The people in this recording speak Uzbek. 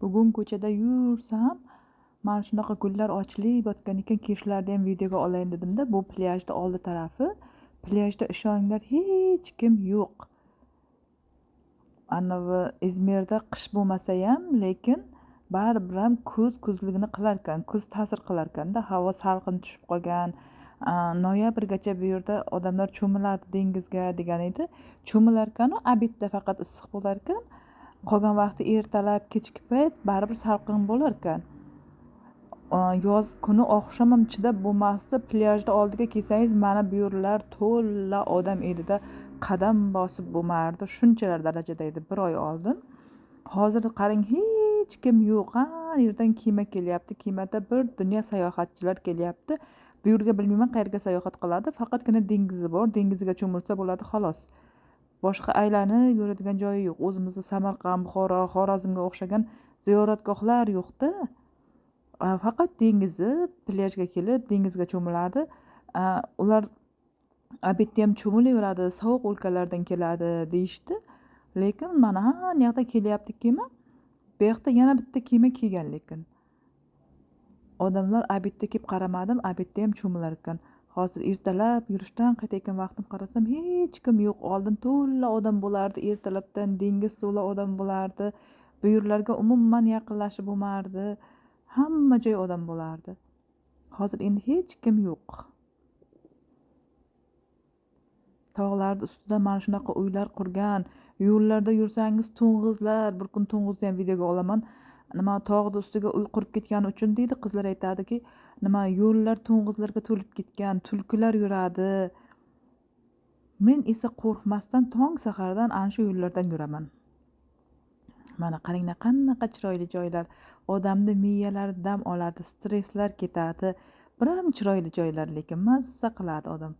Bugun ko'chada yursam, mana shunaqa gullar ochilib yotgan ekan, shularni ham videoga olayin dedimda. Bu plyajni oldi tarafi. Plyajda ishoninglar hech kim yo'q. Anavi Izmirda qish bo'lmasa ham, lekin baribir ham kuzligini qilar ekan. Kuz ta'sir qilar ekanda, havo salqin tushib qolgan. Noyabrgacha bu yerda odamlar cho'miladi dengizga degan edi. Cho'milar ekan, obedda faqat issiq bo'lar ekan. Qolgan vaqti ertalab, kechki payt baribir salqin bo'lar ekan. Yoz kuni oqshom ham chidab bo'lmasdi. Plyajda oldiga kelsangiz, mana bu yerlar to'la odam edida, qadam bosib bo'lmardi. Shunchalar darajada edi 1 oy oldin. Hozir qarang, hech kim yo'q. Har yerdan kema kelyapti. Kemada bir dunyo sayohatchilar kelyapti. Bu yerga bilmayman qayerga sayohat qiladi. Faqatgina dengizi bor. Dengiziga cho'milsa bo'ladi xolos. Boshqa aylanib yuradigan joyi yo'q. O'zimizda Samarqand, Buxoro, Xorazmga o'xshagan ziyoratgohlar yo'q-da. Faqat dengizi, plyajga kelib dengizga cho'miladi. Ular obedda ham cho'milaveradi, sovuq o'lkalardan keladi deyishdi. Lekin mana har yoqda kelyapti kema. Bu yoqda yana bitta kema kelgan lekin. Odamlar obedda kelib qaramadim, obedda ham cho'milar ekan. Hozir ertalab yurishdan qaytayotgan vaqtim qarasam, hech kim yo'q. Oldin to'la odam bo'lardi, ertalabdan dengiz to'la odam bo'lardi. Bu yerlarga umuman yaqinlashib bo'lmardi. Hamma joy odam bo'lardi. Hozir endi hech kim yo'q. Tog'lar ustida mana shunaqa uylar qurgan. Yo'llarda yursangiz to'ng'izlar, bir kun to'ng'izni ham videoga olaman. Nima tog'ning ustiga uy qurib ketgani uchun deydi, qizlar aytadiki, nima yo'llar to'ng'izlarga to'lib ketgan, tulkilar yuradi. Men esa qo'rqmasdan tong sahardan ana shu yo'llardan yuraman. Mana qaranglar, qanaqa chiroyli joylar. Odamni miyalari dam oladi, stresslar ketadi. Bir ham chiroyli joylar, lekin mazza qiladi odam.